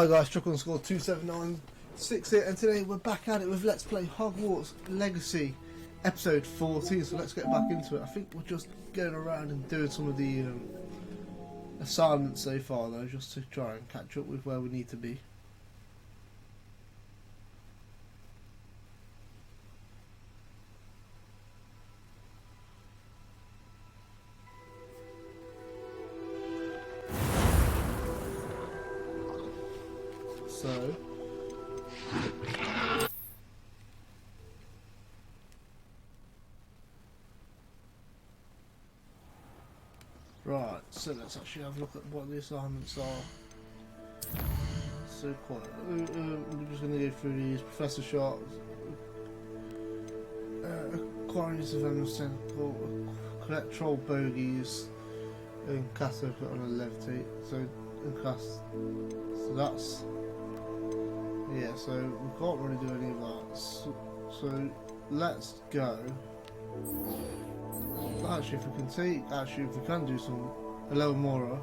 Hi guys, Chuck_279 here, and today we're back at it with Let's Play Hogwarts Legacy, episode 14, so let's get back into it. I think we're just going around and doing some of the assignments so far though, just to try and catch up with where we need to be. So, right, so let's actually have a look at what the assignments are. So we're just going to go through these. Professor Sharp, acquiring use of venomous tentacle, collect troll bogies, and cast over on a levitate. So, and cast. So that's. Yeah, so we can't really do any of that. So let's go. Actually, if we can do a level more.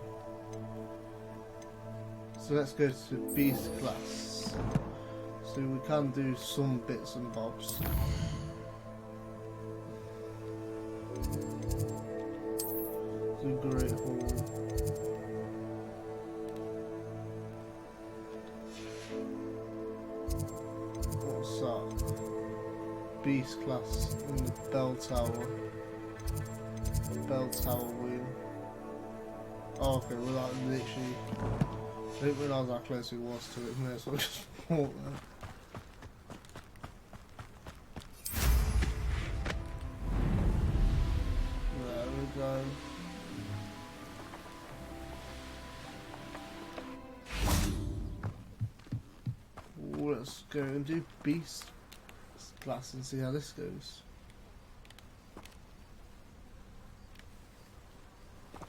So let's go to Beast class. So we can do some bits and bobs. Do Great Hall. Beast class in the bell tower. Bell tower wheel. Oh, okay, well that literally. I didn't realise how close it was to it, may as well just walk there. There we go. Let's go and do Beast class and see how this goes.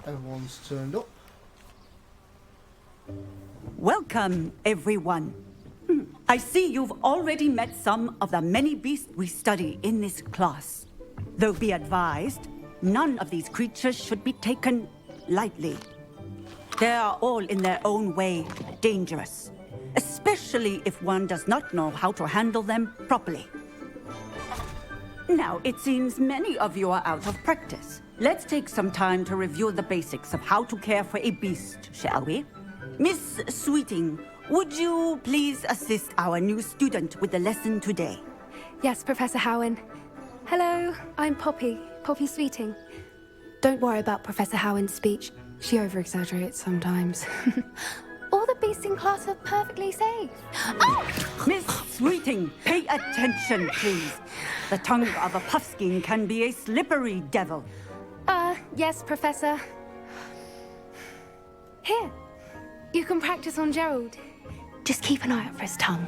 Everyone's turned up. Welcome, everyone. I see you've already met some of the many beasts we study in this class. Though be advised, none of these creatures should be taken lightly. They are all in their own way dangerous, especially if one does not know how to handle them properly. Now, it seems many of you are out of practice. Let's take some time to review the basics of how to care for a beast, shall we? Miss Sweeting, would you please assist our new student with the lesson today? Yes, Professor Howen. Hello, I'm Poppy Sweeting. Don't worry about Professor Howen's speech. She over-exaggerates sometimes. All the beasts in class are perfectly safe. Oh! Miss Sweeting, pay attention, please. The tongue of a puffskein can be a slippery devil. Yes, Professor. Here, you can practice on Gerald. Just keep an eye out for his tongue.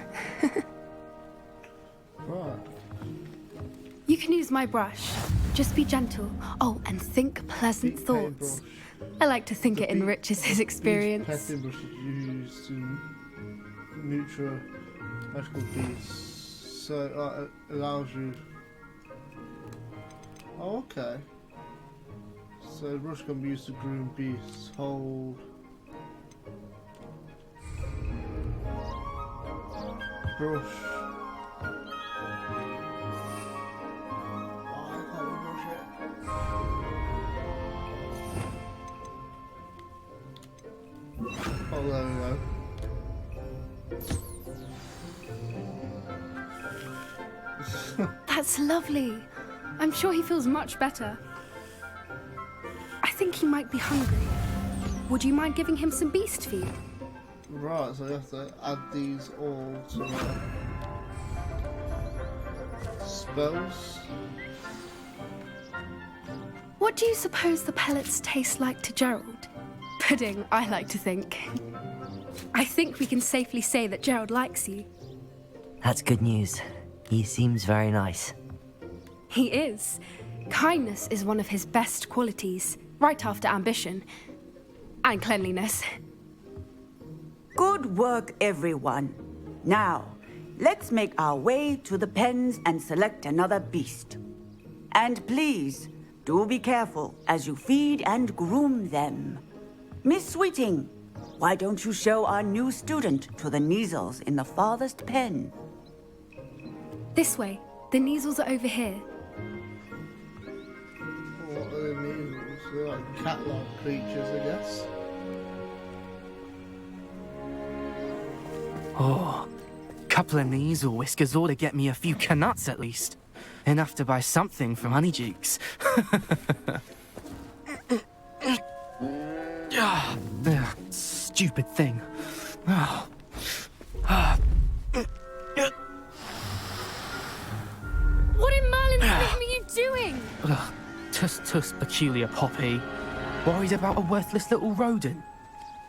Right. You can use my brush. Just be gentle. Oh, and think pleasant thoughts. I like to think it enriches his experience. Petting brush is used to neutral magical beasts, so it allows you. Oh, okay. So the brush can be used to groom beasts. Hold. Brush. Oh, there we go. That's lovely. I'm sure he feels much better. I think he might be hungry. Would you mind giving him some beast feed? Right, so you have to add these all to spells. What do you suppose the pellets taste like to Gerald? Pudding, I like to think. I think we can safely say that Gerald likes you. That's good news. He seems very nice. He is. Kindness is one of his best qualities, right after ambition. And cleanliness. Good work, everyone. Now, let's make our way to the pens and select another beast. And please, do be careful as you feed and groom them. Miss Sweeting, why don't you show our new student to the Neasels in the farthest pen? This way. The Neasels are over here. What are the measles? They're like cat-like creatures, I guess. Oh, couple of Neasel whiskers ought to get me a few canuts at least. Enough to buy something from Honeydukes. Stupid thing. Oh. What in Merlin's name are you doing? Tuss, peculiar Poppy. Worried about a worthless little rodent?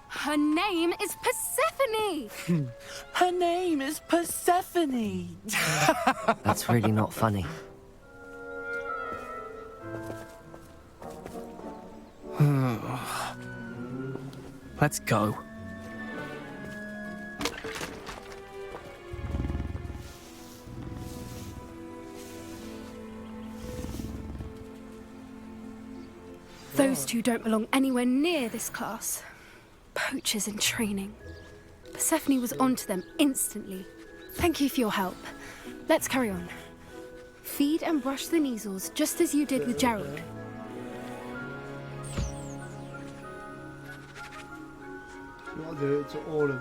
Her name is Persephone! Her name is Persephone! That's really not funny. Let's go. Those two don't belong anywhere near this class. Poachers in training. Persephone was onto them instantly. Thank you for your help. Let's carry on. Feed and brush the Neasels just as you did with Gerald. You want to do it to all of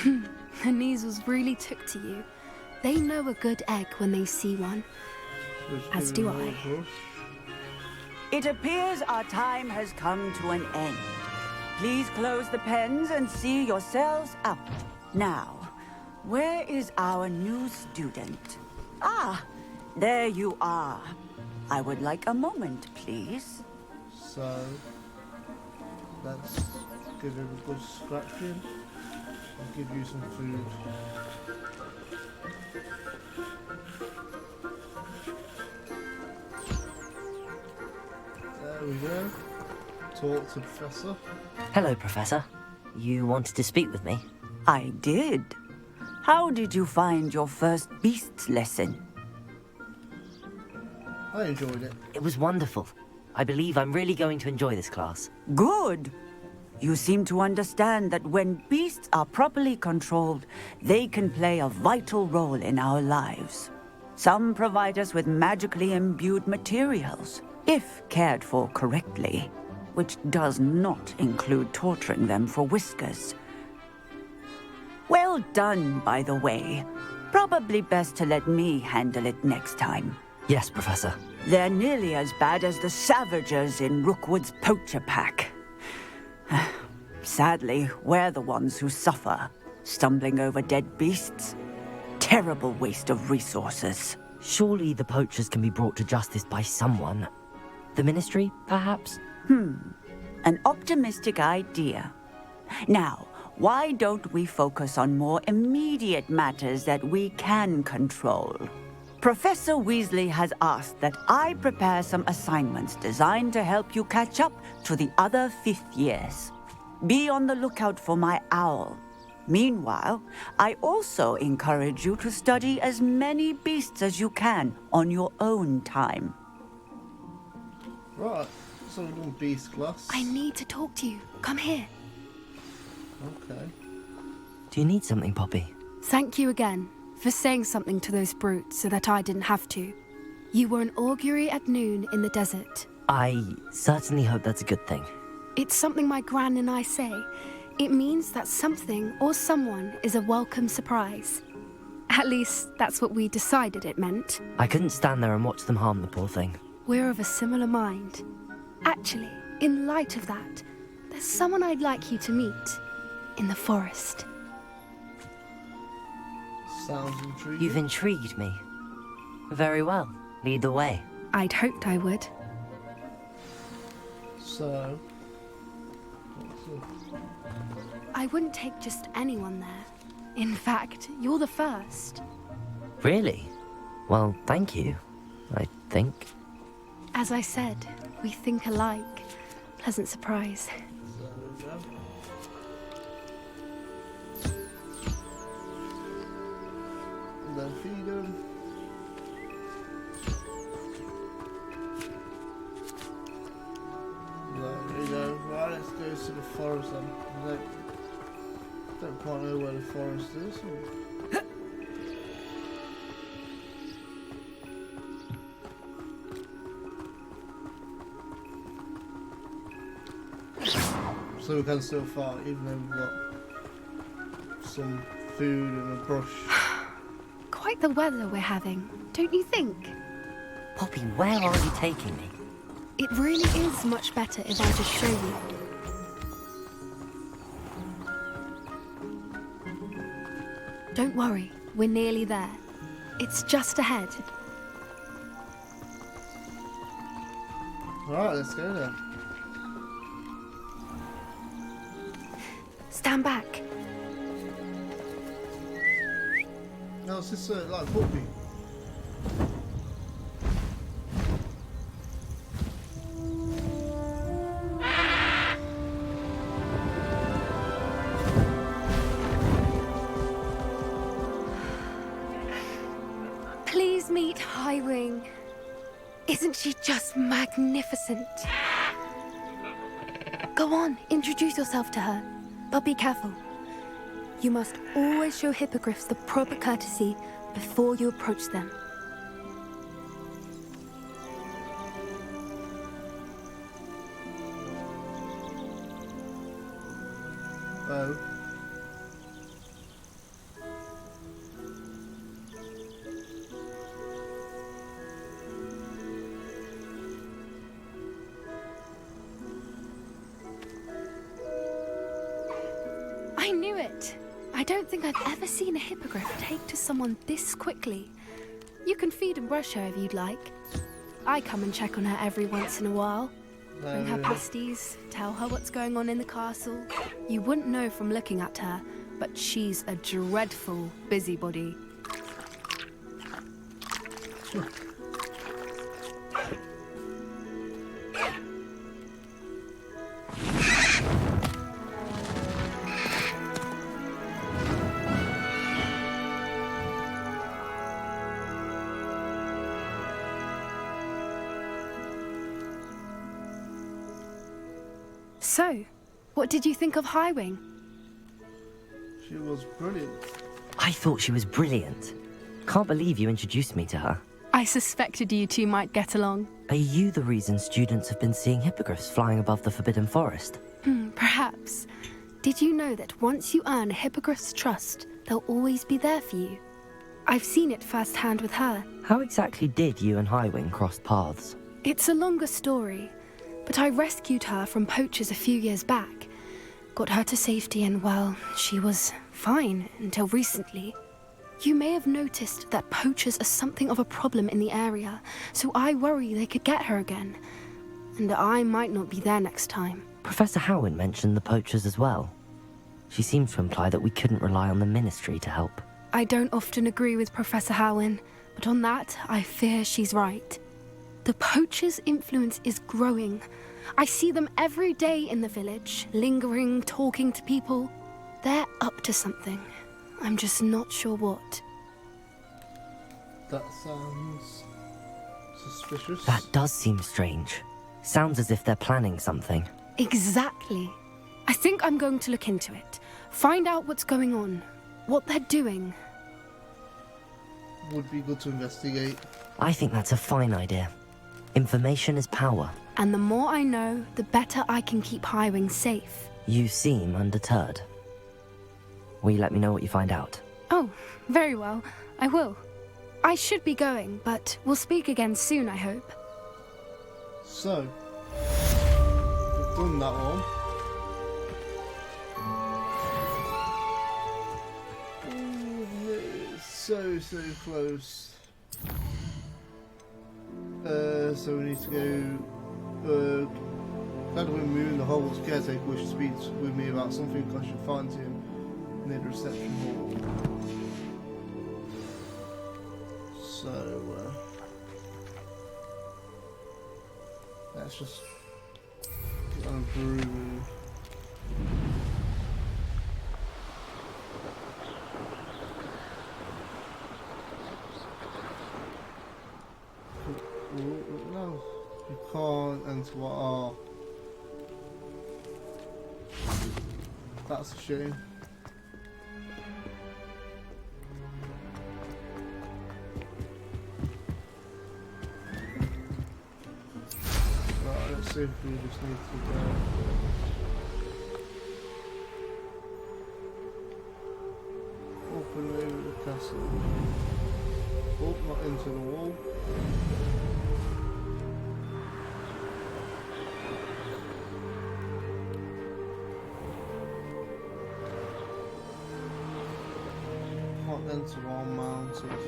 them. The Neasels really took to you. They know a good egg when they see one. Just As give do them I. a brush. It appears our time has come to an end. Please close the pens and see yourselves out. Now, where is our new student? Ah, there you are. I would like a moment, please. So, let's give him a good scratching and give you some food. There we go. Talk to Professor. Hello, Professor. You wanted to speak with me? I did. How did you find your first beasts lesson? I enjoyed it. It was wonderful. I believe I'm really going to enjoy this class. Good. You seem to understand that when beasts are properly controlled, they can play a vital role in our lives. Some provide us with magically imbued materials, if cared for correctly, which does not include torturing them for whiskers. Well done, by the way. Probably best to let me handle it next time. Yes, Professor. They're nearly as bad as the Savagers in Rookwood's poacher pack. Sadly, we're the ones who suffer, stumbling over dead beasts. Terrible waste of resources. Surely the poachers can be brought to justice by someone. The Ministry, perhaps? An optimistic idea. Now, why don't we focus on more immediate matters that we can control? Professor Weasley has asked that I prepare some assignments designed to help you catch up to the other fifth years. Be on the lookout for my owl. Meanwhile, I also encourage you to study as many beasts as you can on your own time. Right, so we're doing beast class. I need to talk to you. Come here. Okay. Do you need something, Poppy? Thank you again for saying something to those brutes so that I didn't have to. You were an augury at noon in the desert. I certainly hope that's a good thing. It's something my gran and I say. It means that something or someone is a welcome surprise. At least, that's what we decided it meant. I couldn't stand there and watch them harm the poor thing. We're of a similar mind. Actually, in light of that, there's someone I'd like you to meet in the forest. Sounds intriguing. You've intrigued me. Very well. Lead the way. I'd hoped I would. So, what's it? I wouldn't take just anyone there. In fact, you're the first. Really? Well, thank you, I think. As I said, we think alike. Pleasant surprise. There we go. And then feed them. There we forest then. Don't quite know where the forest is. So we can still fight, even though we've got some food and a brush. Quite the weather we're having, don't you think? Poppy, where are you taking me? It really is much better if I just show you. Don't worry, we're nearly there. It's just ahead. Alright, let's go then. Stand back. No, it's just like Puppy. Please meet Highwing. Isn't she just magnificent? Go on, introduce yourself to her. But be careful. You must always show hippogriffs the proper courtesy before you approach them. Oh. I knew it. I don't think I've ever seen a hippogriff take to someone this quickly. You can feed and brush her if you'd like. I come and check on her every once in a while. Bring her pasties, tell her what's going on in the castle. You wouldn't know from looking at her, but she's a dreadful busybody. So, what did you think of Highwing? She was brilliant. I thought she was brilliant. Can't believe you introduced me to her. I suspected you two might get along. Are you the reason students have been seeing hippogriffs flying above the Forbidden Forest? Perhaps. Did you know that once you earn a hippogriff's trust, they'll always be there for you? I've seen it firsthand with her. How exactly did you and Highwing cross paths? It's a longer story, but I rescued her from poachers a few years back. Got her to safety and, well, she was fine until recently. You may have noticed that poachers are something of a problem in the area, so I worry they could get her again. And I might not be there next time. Professor Howin mentioned the poachers as well. She seemed to imply that we couldn't rely on the Ministry to help. I don't often agree with Professor Howin, but on that, I fear she's right. The poachers' influence is growing. I see them every day in the village, lingering, talking to people. They're up to something. I'm just not sure what. That sounds suspicious. That does seem strange. Sounds as if they're planning something. Exactly. I think I'm going to look into it. Find out what's going on, what they're doing. Would be good to investigate. I think that's a fine idea. Information is power. And the more I know, the better I can keep Highwing safe. You seem undeterred. Will you let me know what you find out? Oh, very well. I will. I should be going, but we'll speak again soon, I hope. So, we've done that one. Ooh, it's so close. So we need to go. Gladwin Moon, the Hogwarts caretaker, wishes to speak with me about something. I should find him near the reception hall. So let's just get on brewing. No, you can't enter what are. That's a shame. Right, let's see if we just need to go. Open over the castle. Oh, not into the wall. Can't enter all mounted.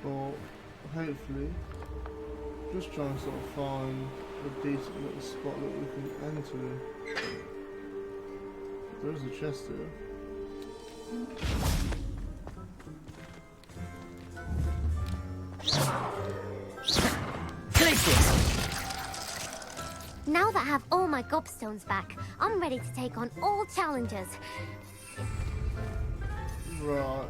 But hopefully, just trying to sort of find a decent little spot that we can enter in. There is a chest here. Now that I have all my gobstones back, I'm ready to take on all challenges. Right.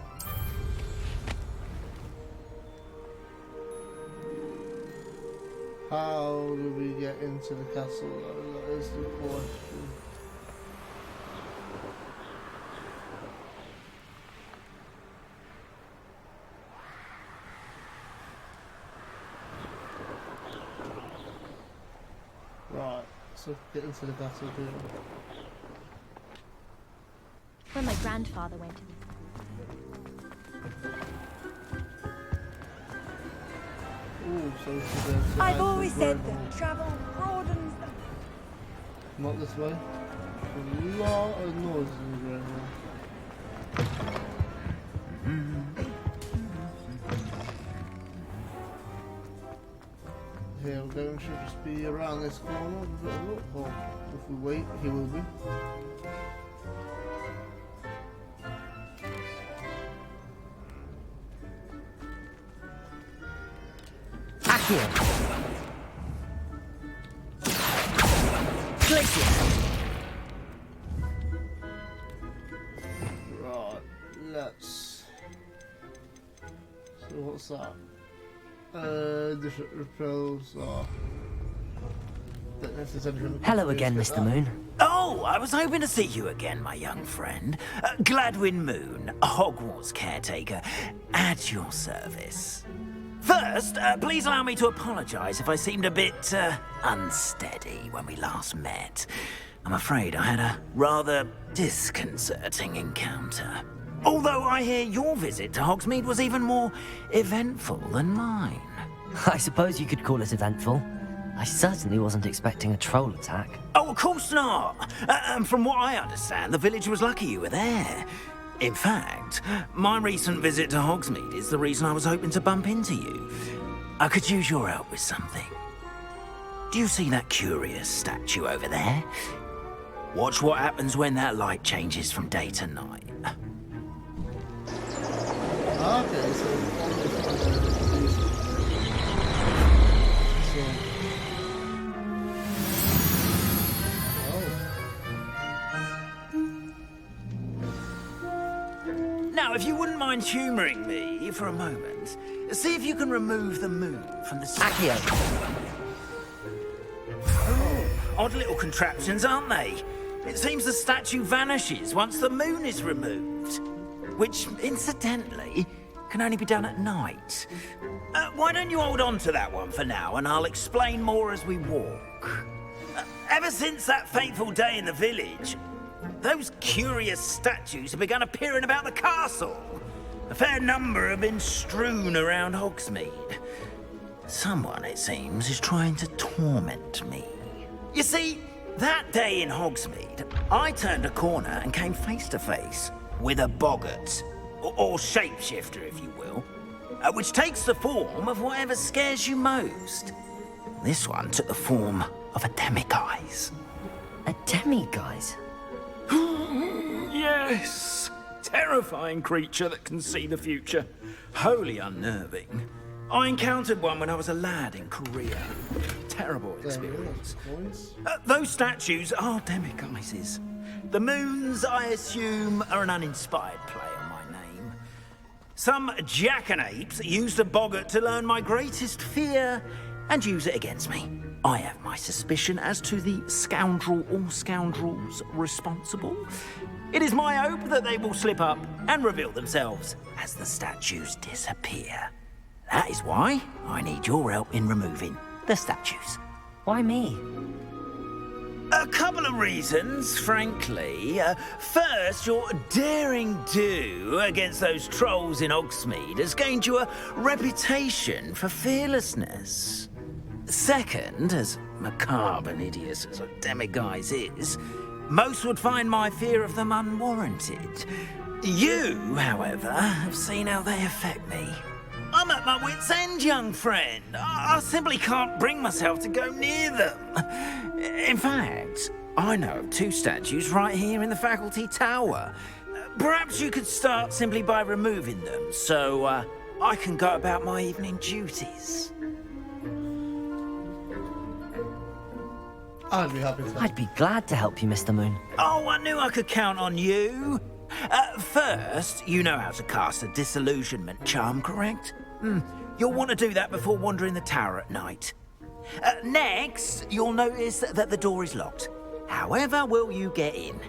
How do we get into the castle though? That is the question. Right, so get into the castle here. When my grandfather went in. Ooh, so this is the I've always said that travel broadens the... Not this way. A lot of noise in the right now. Here we go, and should just be around this corner with a bit of luck. Or if we wait, he will be. Here. Click it. Right, let's. So what's that? Different repels are. Don't know if there's anything we can Hello do again, to Mr. get that. Moon. Oh, I was hoping to see you again, my young friend. Gladwin Moon, Hogwarts caretaker, at your service. First, please allow me to apologise if I seemed a bit unsteady when we last met. I'm afraid I had a rather disconcerting encounter. Although I hear your visit to Hogsmeade was even more eventful than mine. I suppose you could call it eventful. I certainly wasn't expecting a troll attack. Oh, of course not. And from what I understand, the village was lucky you were there. In fact, my recent visit to Hogsmeade is the reason I was hoping to bump into you. I could use your help with something. Do you see that curious statue over there? Watch what happens when that light changes from day to night. Okay, so Now, if you wouldn't mind humouring me for a moment, see if you can remove the moon from the statue. Odd little contraptions, aren't they? It seems the statue vanishes once the moon is removed. Which, incidentally, can only be done at night. Why don't you hold on to that one for now, and I'll explain more as we walk. Ever since that fateful day in the village, those curious statues have begun appearing about the castle. A fair number have been strewn around Hogsmeade. Someone, it seems, is trying to torment me. You see, that day in Hogsmeade, I turned a corner and came face to face with a boggart, or shapeshifter, if you will, which takes the form of whatever scares you most. This one took the form of a demiguise. A demiguise? Yes! Terrifying creature that can see the future. Wholly unnerving. I encountered one when I was a lad in Korea. Terrible experience. Those statues are demiguises. The moons, I assume, are an uninspired play on my name. Some jackanapes used a boggart to learn my greatest fear and use it against me. I have my suspicion as to the scoundrel or scoundrels responsible. It is my hope that they will slip up and reveal themselves as the statues disappear. That is why I need your help in removing the statues. Why me? A couple of reasons, frankly. First, your daring do against those trolls in Hogsmeade has gained you a reputation for fearlessness. Second, as macabre and hideous as a demiguise is, most would find my fear of them unwarranted. You, however, have seen how they affect me. I'm at my wit's end, young friend. I simply can't bring myself to go near them. In fact, I know of 2 statues right here in the faculty tower. Perhaps you could start simply by removing them, so I can go about my evening duties. I'd be happy to. I'd be glad to help you, Mr. Moon. Oh, I knew I could count on you. First, you know how to cast a disillusionment charm, correct? You'll want to do that before wandering the tower at night. Next, you'll notice that the door is locked. However will you get in?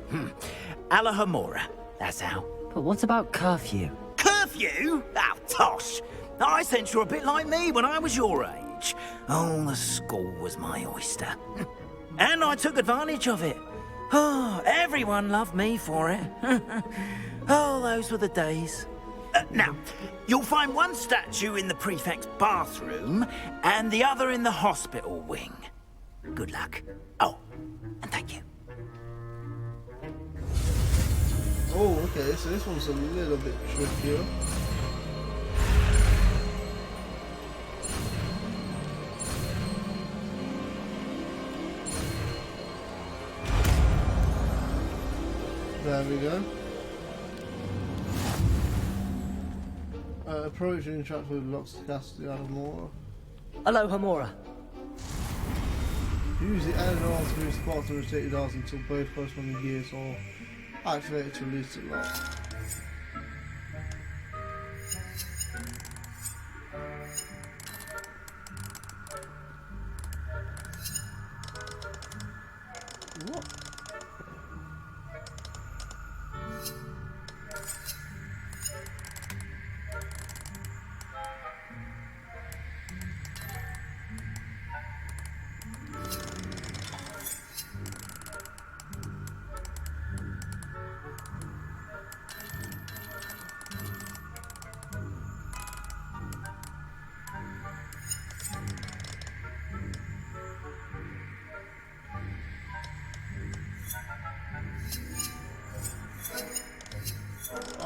Alahomora, that's how. But what about curfew? Curfew? Oh, tosh. I sense you're a bit like me when I was your age. Oh, the school was my oyster. And I took advantage of it. Oh, everyone loved me for it. Oh, those were the days. Now, you'll find one statue in the prefect's bathroom and the other in the hospital wing. Good luck. Oh, and thank you. Oh, okay, so this one's a little bit trickier. There we go. Approach and interact with locks to cast the Alahomora. Hello, Homora. Use the Alahomora to move spots and rotate your dials until both corresponding gears are activated to release the lock. What?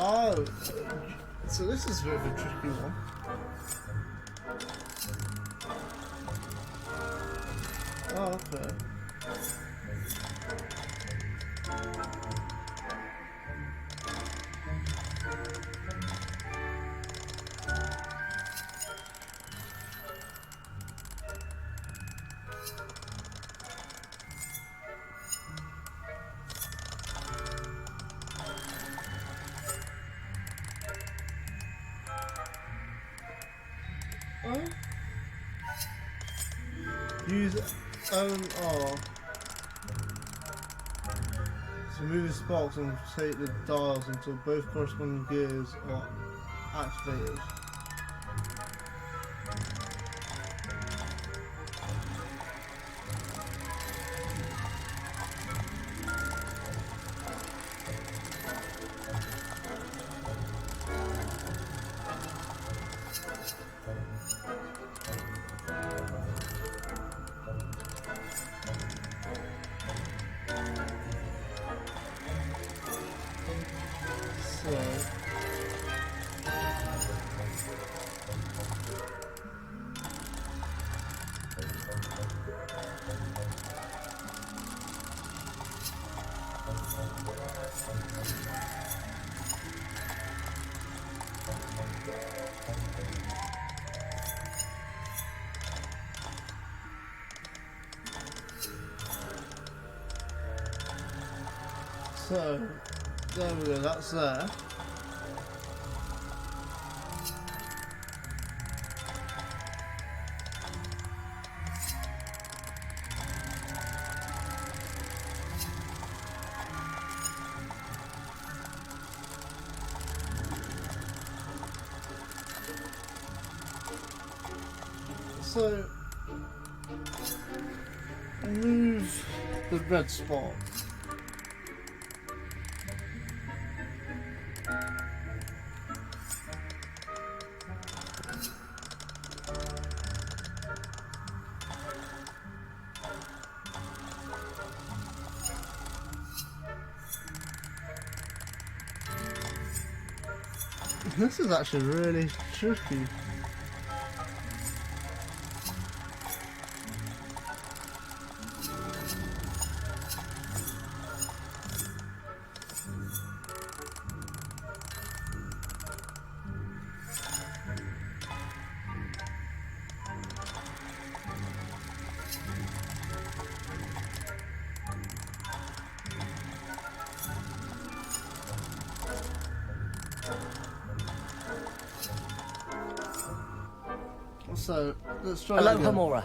Oh, so this is a bit of a tricky one. Oh, okay. Use OR to move the sparks and rotate the dials until both corresponding gears are activated. So, there we go, that's there. So move the red spot. This is actually really tricky. So let's try. Hello, again. Hamora.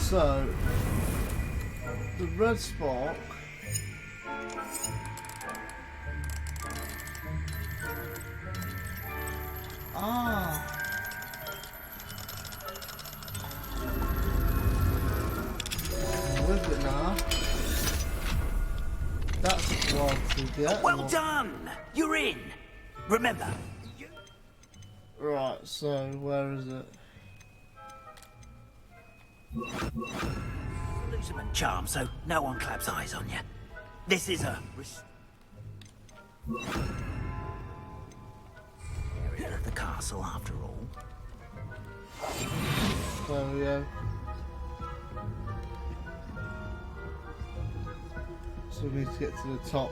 So the red spark. With it now. That's one to get. Well done! You're in! Remember, Right, so where is it? elusive and charm, so no one claps eyes on you. This is a area of the castle, after all. There we go. So we need to get to the top.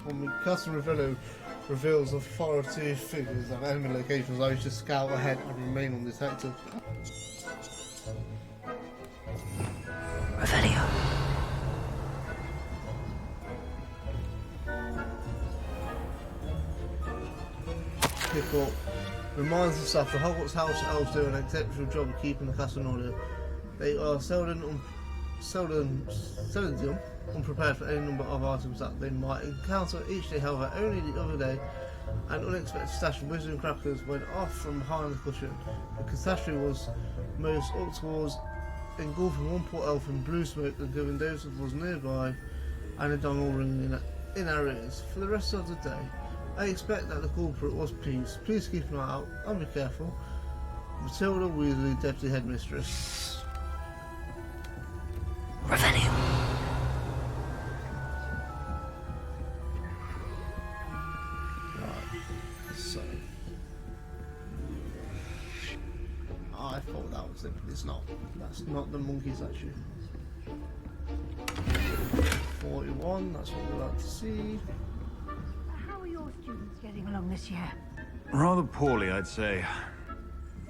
When the Castle reveals authority figures and enemy locations, I used to scout ahead and remain undetected. Revelio. Pick up. Reminds the staff the Hogwarts house elves do an exceptional job of keeping the castle in order. They are seldom unprepared for any number of items that they might encounter each day. However, only the other day, an unexpected stash of wisdom crackers went off from behind the cushion. The catastrophe was most up towards engulfing one poor elf in blue smoke and giving those of us nearby and a dong all ringing in our ears. For the rest of the day, I expect that the culprit was Peeves. Please keep an eye out and be careful. Matilda Weasley, Deputy Headmistress. Revelio. So, I thought that was it, but it's not. That's not the monkey statue. 41, that's what we like to see. How are your students getting along this year? Rather poorly, I'd say.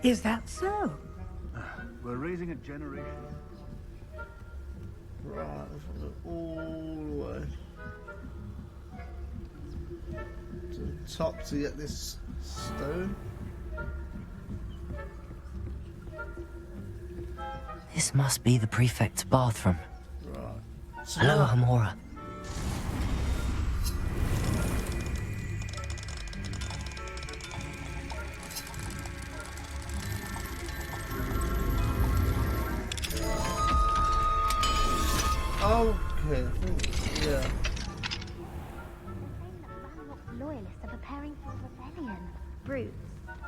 Is that so? We're raising a generation. Right, let's go all the way to the top to get this stone. This must be the prefect's bathroom. Right. So Hello, Hamora. okay, I think, yeah. Ranrock's loyalists are preparing for a rebellion. Brutes,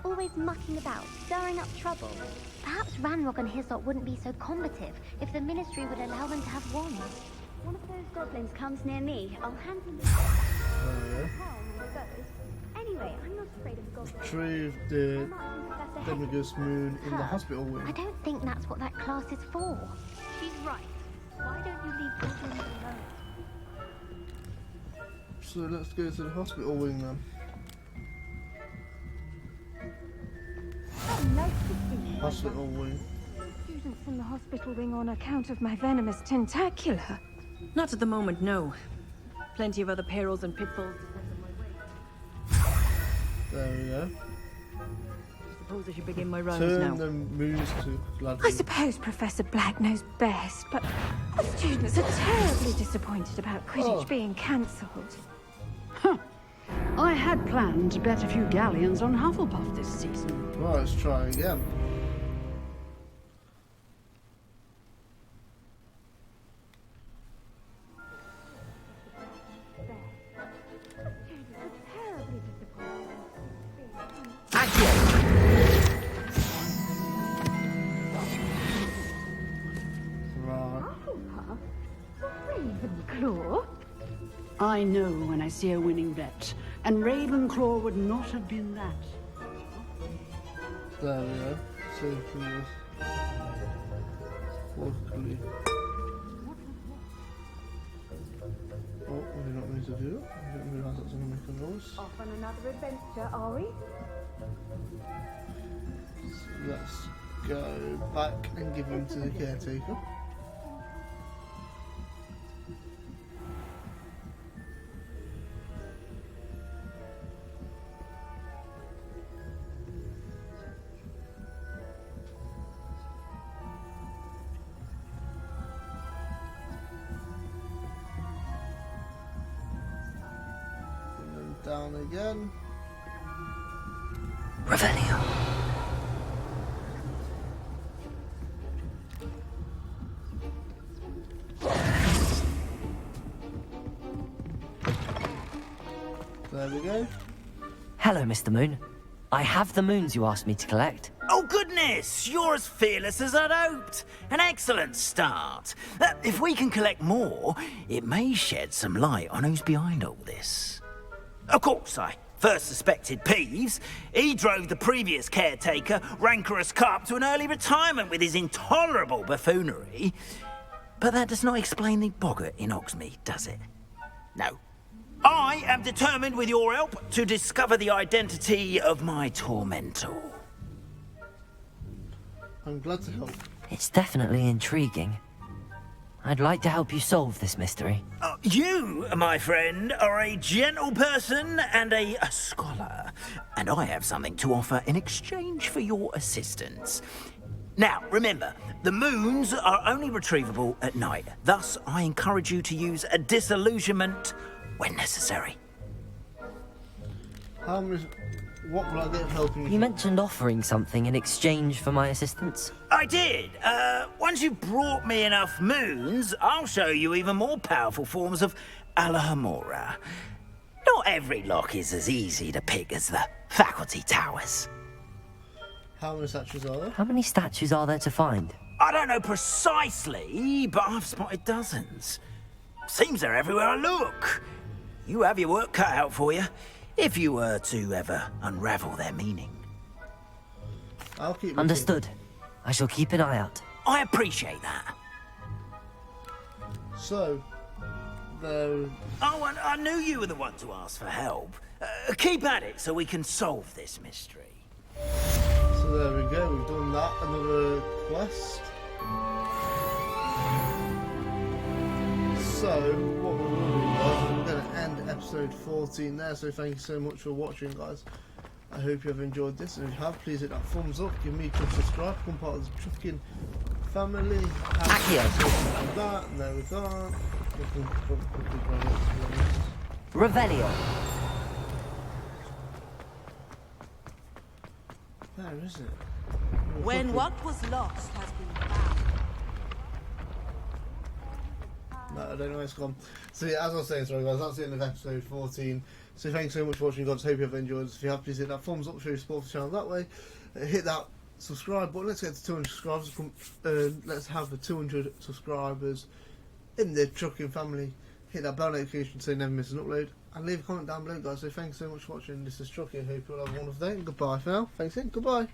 always mucking about, stirring up trouble. Perhaps Ranrock and his lot wouldn't be so combative if the Ministry would allow them to have wands. One of those goblins comes near me, I'll hand him the Anyway, I'm not afraid of goblins. Retrieve the Demigus moon in the hospital wing. I don't think that's what that class is for. She's right. Why don't you leave goblins alone? So let's go to the hospital wing then. Oh, nice to see you. Hospital wing. Students in the hospital wing on account of my venomous tentacular. Not at the moment, no. Plenty of other perils and pitfalls to stand in my way. There we go. Suppose I should begin my rounds Turn now. the moons to blood. I suppose Professor Black knows best, but the students are terribly disappointed about Quidditch being cancelled. I had planned to bet a few galleons on Hufflepuff this season. Well, let's try again. Ravenclaw? I know when I see a winning bet, and Ravenclaw would not have been that. There we go. So from this. Luckily. Oh, we did not mean to do that. I didn't realise that was going to make a noise. Off on another adventure, are we? So let's go back and give him to the caretaker. Down again. Revelio. There we go. Hello, Mr. Moon. I have the moons you asked me to collect. Oh, goodness! You're as fearless as I'd hoped. An excellent start. If we can collect more, it may shed some light on who's behind all this. Of course, I first suspected Peeves. He drove the previous caretaker, Rancorous Carp, to an early retirement with his intolerable buffoonery. But that does not explain the boggart in Hogsmeade, does it? No. I am determined, with your help, to discover the identity of my tormentor. I'm glad to help. It's definitely intriguing. I'd like to help you solve this mystery. You, my friend, are a gentle person and a scholar, and I have something to offer in exchange for your assistance. Now, remember, the moons are only retrievable at night. Thus, I encourage you to use a disillusionment when necessary. What will I get helping you? You mentioned offering something in exchange for my assistance. I did. Once you've brought me enough moons, I'll show you even more powerful forms of Alohomora. Not every lock is as easy to pick as the faculty towers. How many statues are there? How many statues are there to find? I don't know precisely, but I've spotted dozens. Seems they're everywhere I look. You have your work cut out for you, if you were to ever unravel their meaning. I'll keep Understood. I shall keep an eye out. I appreciate that. So, there... Oh, I knew you were the one to ask for help. Keep at it so we can solve this mystery. So there we go, we've done that. Another quest. So, what we're going to do, guys, we're going to end episode 14 there. So thank you so much for watching, guys. I hope you have enjoyed this, and if you have, please hit that thumbs up, give me a quick subscribe, become part of the Chucking family. That, no we can't. Revelio. Where is it? When what was lost has been found. No, I don't know where it's gone. So yeah, as I was saying, sorry guys, that's the end of episode 14. So thanks so much for watching, guys. Hope you have enjoyed. If you have, please hit that thumbs up, show your support for the channel that way. Hit that subscribe button. Let's get to 200 subscribers. Let's have the 200 subscribers in the Trucking family. Hit that bell notification so you never miss an upload. And leave a comment down below, guys. So thanks so much for watching. This is Trucking. Hope you all have a wonderful day. And goodbye for now. Thanks again. Goodbye.